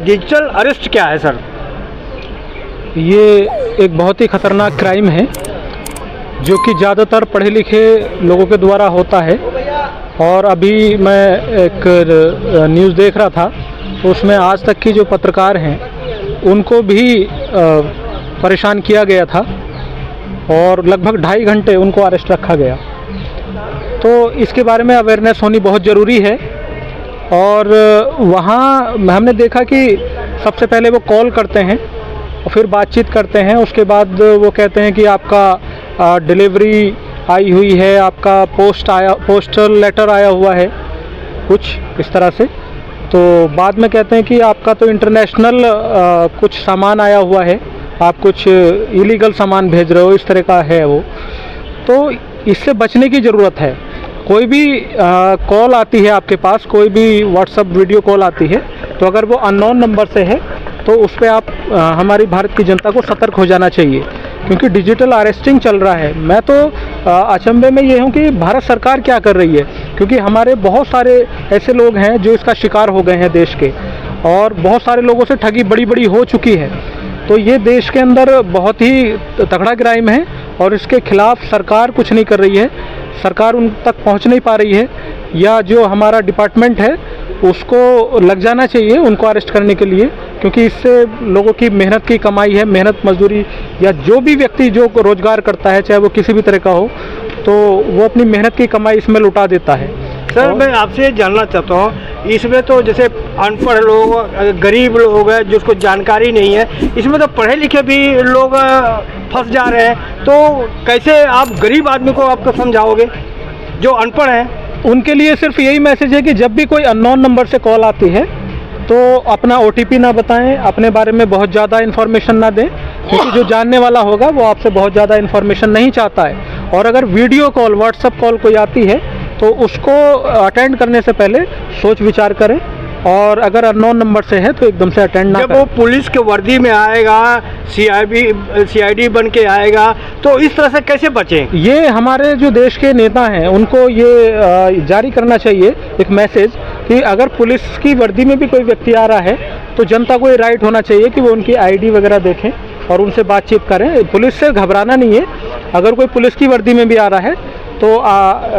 Digital arrest क्या है sir? ये एक बहुत ही ख़तरनाक क्राइम है जो कि ज़्यादातर पढ़े लिखे लोगों के द्वारा होता है। और अभी मैं एक न्यूज़ देख रहा था, तो उसमें आज तक की जो पत्रकार हैं उनको भी परेशान किया गया था और लगभग 2.5 घंटे उनको अरेस्ट रखा गया। तो इसके बारे में अवेयरनेस होनी बहुत ज़रूरी है। और वहाँ हमने देखा कि सबसे पहले वो कॉल करते हैं और फिर बातचीत करते हैं, उसके बाद वो कहते हैं कि आपका डिलीवरी आई हुई है, आपका पोस्टल लेटर आया हुआ है, कुछ इस तरह से। तो बाद में कहते हैं कि आपका तो इंटरनेशनल कुछ सामान आया हुआ है, आप कुछ इलीगल सामान भेज रहे हो, इस तरह का है वो। तो इससे बचने की ज़रूरत है। कोई भी कॉल आती है आपके पास, कोई भी व्हाट्सएप वीडियो कॉल आती है, तो अगर वो अननोन नंबर से है तो उस पर आप हमारी भारत की जनता को सतर्क हो जाना चाहिए, क्योंकि डिजिटल अरेस्टिंग चल रहा है। मैं तो अचंभे में ये हूँ कि भारत सरकार क्या कर रही है, क्योंकि हमारे बहुत सारे ऐसे लोग हैं जो इसका शिकार हो गए हैं देश के, और बहुत सारे लोगों से ठगी बड़ी बड़ी हो चुकी है। तो ये देश के अंदर बहुत ही तगड़ा क्राइम है और इसके खिलाफ सरकार कुछ नहीं कर रही है। सरकार उन तक पहुंच नहीं पा रही है, या जो हमारा डिपार्टमेंट है उसको लग जाना चाहिए उनको अरेस्ट करने के लिए, क्योंकि इससे लोगों की मेहनत की कमाई है, मेहनत मजदूरी, या जो भी व्यक्ति जो रोज़गार करता है चाहे वो किसी भी तरह का हो, तो वो अपनी मेहनत की कमाई इसमें लुटा देता है। सर मैं आपसे जानना चाहता हूँ, इसमें तो जैसे अनपढ़ लोग, गरीब लोग हैं जिसको जानकारी नहीं है, इसमें तो पढ़े लिखे भी लोग फंस जा रहे हैं। तो कैसे आप गरीब आदमी को आपको समझाओगे जो अनपढ़ हैं? उनके लिए सिर्फ यही मैसेज है कि जब भी कोई अननोन नंबर से कॉल आती है तो अपना OTP ना बताएं, अपने बारे में बहुत ज़्यादा इन्फॉर्मेशन ना दें, क्योंकि जो जानने वाला होगा वो आपसे बहुत ज़्यादा इन्फॉर्मेशन नहीं चाहता है। और अगर वीडियो कॉल, व्हाट्सएप कॉल कोई आती है तो उसको अटेंड करने से पहले सोच विचार करें, और अगर अननोन नंबर से है तो एकदम से अटेंड ना जब करें। वो पुलिस के वर्दी में आएगा, CID बन के आएगा, तो इस तरह से कैसे बचें? ये हमारे जो देश के नेता हैं उनको ये जारी करना चाहिए एक मैसेज कि अगर पुलिस की वर्दी में भी कोई व्यक्ति आ रहा है तो जनता को ये राइट होना चाहिए कि वो उनकी ID वगैरह देखें और उनसे बातचीत करें। पुलिस से घबराना नहीं है। अगर कोई पुलिस की वर्दी में भी आ रहा है तो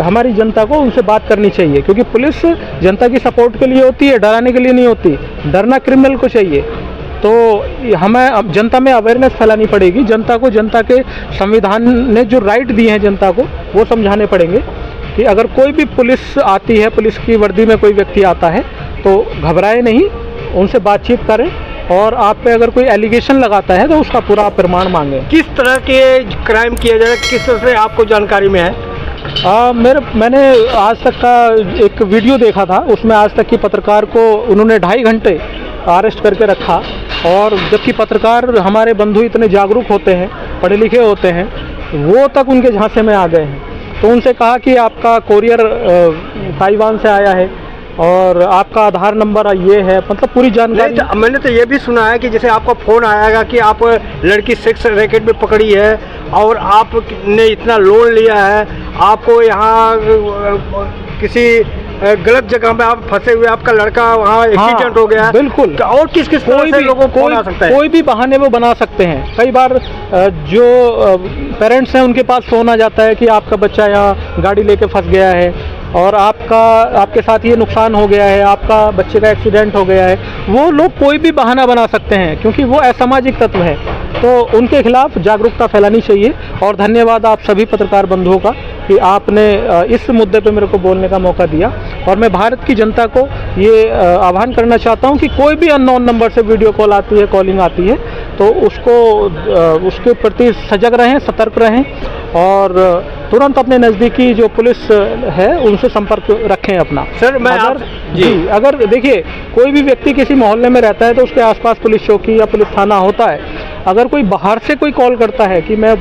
हमारी जनता को उनसे बात करनी चाहिए, क्योंकि पुलिस जनता की सपोर्ट के लिए होती है, डराने के लिए नहीं होती। डरना क्रिमिनल को चाहिए। तो हमें जनता में अवेयरनेस फैलानी पड़ेगी, जनता को जनता के संविधान ने जो राइट दिए हैं जनता को वो समझाने पड़ेंगे कि अगर कोई भी पुलिस आती है, पुलिस की वर्दी में कोई व्यक्ति आता है तो घबराए नहीं, उनसे बातचीत करें, और आप पे अगर कोई एलिगेशन लगाता है तो उसका पूरा प्रमाण मांगें। किस तरह के क्राइम किया जाए, किस तरह से आपको जानकारी में है? मैंने आज तक का एक वीडियो देखा था, उसमें आज तक की पत्रकार को उन्होंने 2.5 घंटे अरेस्ट करके रखा, और जबकि पत्रकार हमारे बंधु इतने जागरूक होते हैं, पढ़े लिखे होते हैं, वो तक उनके झांसे में आ गए हैं। तो उनसे कहा कि आपका कोरियर ताइवान से आया है और आपका आधार नंबर ये है, मतलब पूरी जानकारी। तो मैंने तो ये भी सुना है कि जैसे आपका फ़ोन आएगा कि आप लड़की सेक्स रैकेट में पकड़ी है और आपने इतना लोन लिया है, आपको यहाँ किसी गलत जगह में आप फंसे हुए, आपका लड़का वहाँ एक्सीडेंट हो गया है। बिल्कुल। तो और किस किस तरह से लोगों को बना सकता है? कोई भी बहाने वो बना सकते हैं। कई बार जो पेरेंट्स हैं उनके पास फ़ोन आ जाता है कि आपका बच्चा यहाँ गाड़ी लेके फंस गया है और आपके साथ ये नुकसान हो गया है, आपका बच्चे का एक्सीडेंट हो गया है। वो लोग कोई भी बहाना बना सकते हैं, क्योंकि वो असामाजिक तत्व है। तो उनके खिलाफ जागरूकता फैलानी चाहिए। और धन्यवाद आप सभी पत्रकार बंधुओं का कि आपने इस मुद्दे पे मेरे को बोलने का मौका दिया। और मैं भारत की जनता को ये आह्वान करना चाहता हूँ कि कोई भी अननोन नंबर से वीडियो कॉल आती है, कॉलिंग आती है, तो उसके प्रति सजग रहें, सतर्क रहें, और तुरंत अपने नज़दीकी जो पुलिस है उनसे संपर्क रखें अपना। सर मैं अगर देखिए कोई भी व्यक्ति किसी मोहल्ले में रहता है तो उसके आसपास पुलिस चौकी या पुलिस थाना होता है। अगर कोई बाहर से कोई कॉल करता है कि मैं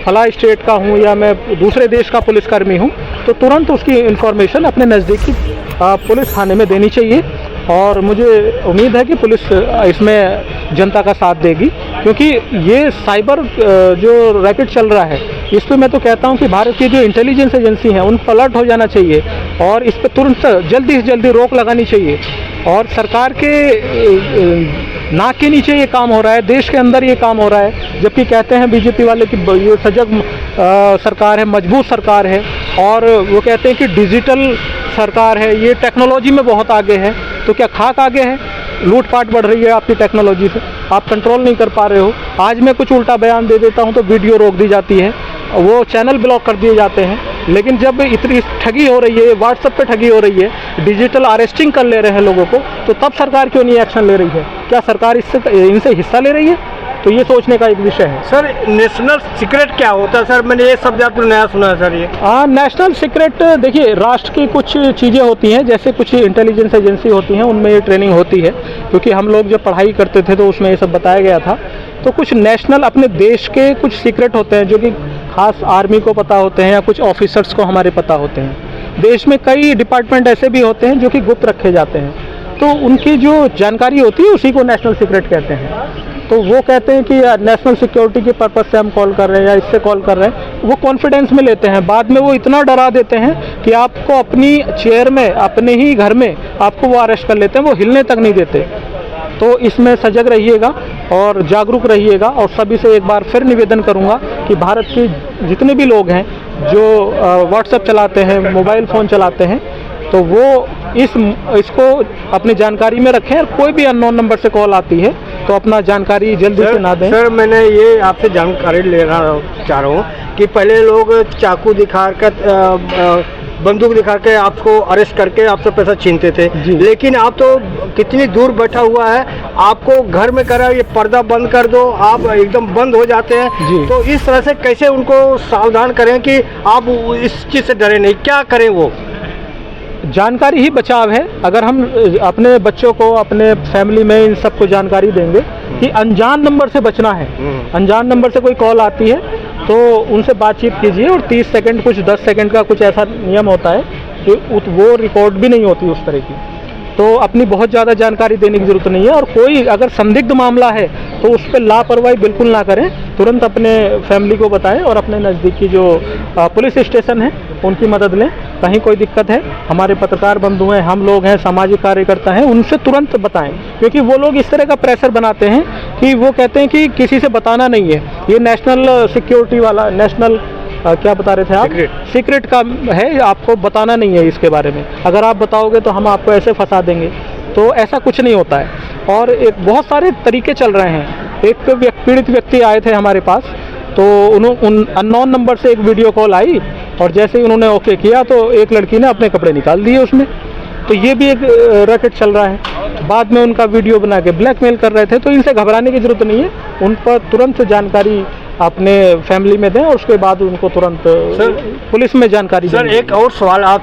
फला स्टेट का हूँ या मैं दूसरे देश का पुलिसकर्मी हूँ, तो तुरंत उसकी इन्फॉर्मेशन अपने नज़दीकी पुलिस थाने में देनी चाहिए। और मुझे उम्मीद है कि पुलिस इसमें जनता का साथ देगी, क्योंकि ये साइबर जो रैकेट चल रहा है, इस पर मैं तो कहता हूँ कि भारत की जो इंटेलिजेंस एजेंसी हैं उन पर अलर्ट हो जाना चाहिए और इस पर तुरंत जल्दी से जल्दी रोक लगानी चाहिए। और सरकार के नाक के नीचे ये काम हो रहा है, देश के अंदर ये काम हो रहा है, जबकि कहते हैं बीजेपी वाले कि ये सजग सरकार है, मजबूत सरकार है, और वो कहते हैं कि डिजिटल सरकार है, ये टेक्नोलॉजी में बहुत आगे है। तो क्या खाक आगे है? लूटपाट बढ़ रही है आपकी टेक्नोलॉजी से, आप कंट्रोल नहीं कर पा रहे हो। आज मैं कुछ उल्टा बयान दे देता हूं तो वीडियो रोक दी जाती है, वो चैनल ब्लॉक कर दिए जाते हैं। लेकिन जब इतनी ठगी हो रही है, व्हाट्सएप पे ठगी हो रही है, डिजिटल अरेस्टिंग कर ले रहे हैं लोगों को, तो तब सरकार क्यों नहीं एक्शन ले रही है? क्या सरकार इनसे हिस्सा ले रही है? तो ये सोचने का एक विषय है। सर नेशनल सीक्रेट क्या होता है? सर मैंने ये शब्द आपको नया सुना है सर। ये नेशनल सीक्रेट, देखिए राष्ट्र की कुछ चीज़ें होती हैं, जैसे कुछ इंटेलिजेंस एजेंसी होती हैं, उनमें ये ट्रेनिंग होती है, क्योंकि हम लोग जब पढ़ाई करते थे तो उसमें ये सब बताया गया था। तो कुछ नेशनल अपने देश के कुछ सीक्रेट होते हैं जो कि खास आर्मी को पता होते हैं या कुछ ऑफिसर्स को हमारे पता होते हैं। देश में कई डिपार्टमेंट ऐसे भी होते हैं जो कि गुप्त रखे जाते हैं, तो उनकी जो जानकारी होती है उसी को नेशनल सीक्रेट कहते हैं। तो वो कहते हैं कि नेशनल सिक्योरिटी के पर्पज़ से हम कॉल कर रहे हैं या इससे कॉल कर रहे हैं, वो कॉन्फिडेंस में लेते हैं। बाद में वो इतना डरा देते हैं कि आपको अपनी चेयर में, अपने ही घर में आपको वो अरेस्ट कर लेते हैं, वो हिलने तक नहीं देते। तो इसमें सजग रहिएगा और जागरूक रहिएगा। और सभी से एक बार फिर निवेदन करूंगा कि भारत के जितने भी लोग हैं जो व्हाट्सएप चलाते हैं, मोबाइल फ़ोन चलाते हैं, तो वो इसको अपनी जानकारी में रखें। और कोई भी अननोन नंबर से कॉल आती है तो अपना जानकारी जल्दी से ना दें। सर मैंने ये आपसे जानकारी लेना चाह रहा हूँ कि पहले लोग चाकू दिखा कर, बंदूक दिखा के आपको अरेस्ट करके आपसे पैसा छीनते थे, लेकिन आप तो कितनी दूर बैठा हुआ है, आपको घर में करा ये पर्दा बंद कर दो, आप एकदम बंद हो जाते हैं। तो इस तरह से कैसे उनको सावधान करें कि आप इस चीज़ से डरे नहीं? क्या करें? वो जानकारी ही बचाव है। अगर हम अपने बच्चों को, अपने फैमिली में इन सबको जानकारी देंगे कि अनजान नंबर से बचना है, अनजान नंबर से कोई कॉल आती है तो उनसे बातचीत कीजिए। और 30 सेकंड, कुछ 10 सेकंड का कुछ ऐसा नियम होता है कि वो रिकॉर्ड भी नहीं होती उस तरह की। तो अपनी बहुत ज़्यादा जानकारी देने की ज़रूरत नहीं है। और कोई अगर संदिग्ध मामला है तो उस पर लापरवाही बिल्कुल ना करें, तुरंत अपने फैमिली को बताएं और अपने नज़दीकी जो पुलिस स्टेशन है उनकी मदद लें। कहीं कोई दिक्कत है, हमारे पत्रकार बंधु हैं, हम लोग हैं, सामाजिक कार्यकर्ता हैं, उनसे तुरंत बताएं। क्योंकि वो लोग इस तरह का प्रेशर बनाते हैं कि वो कहते हैं कि किसी से बताना नहीं है। ये नेशनल सिक्योरिटी वाला, नेशनल क्या बता रहे थे आप? सीक्रेट का है, आपको बताना नहीं है इसके बारे में। अगर आप बताओगे तो हम आपको ऐसे फंसा देंगे, तो ऐसा कुछ नहीं होता है। और एक बहुत सारे तरीके चल रहे हैं। एक पीड़ित व्यक्ति आए थे हमारे पास, तो उन अननोन नंबर से एक वीडियो कॉल आई और जैसे ही उन्होंने ओके किया तो एक लड़की ने अपने कपड़े निकाल दिए उसमें। तो ये भी एक रैकेट चल रहा है। बाद में उनका वीडियो बना के ब्लैकमेल कर रहे थे। तो इनसे घबराने की ज़रूरत नहीं है, उन पर तुरंत जानकारी अपने फैमिली में दें और उसके बाद उनको तुरंत पुलिस में जानकारी दें। सर एक और सवाल आप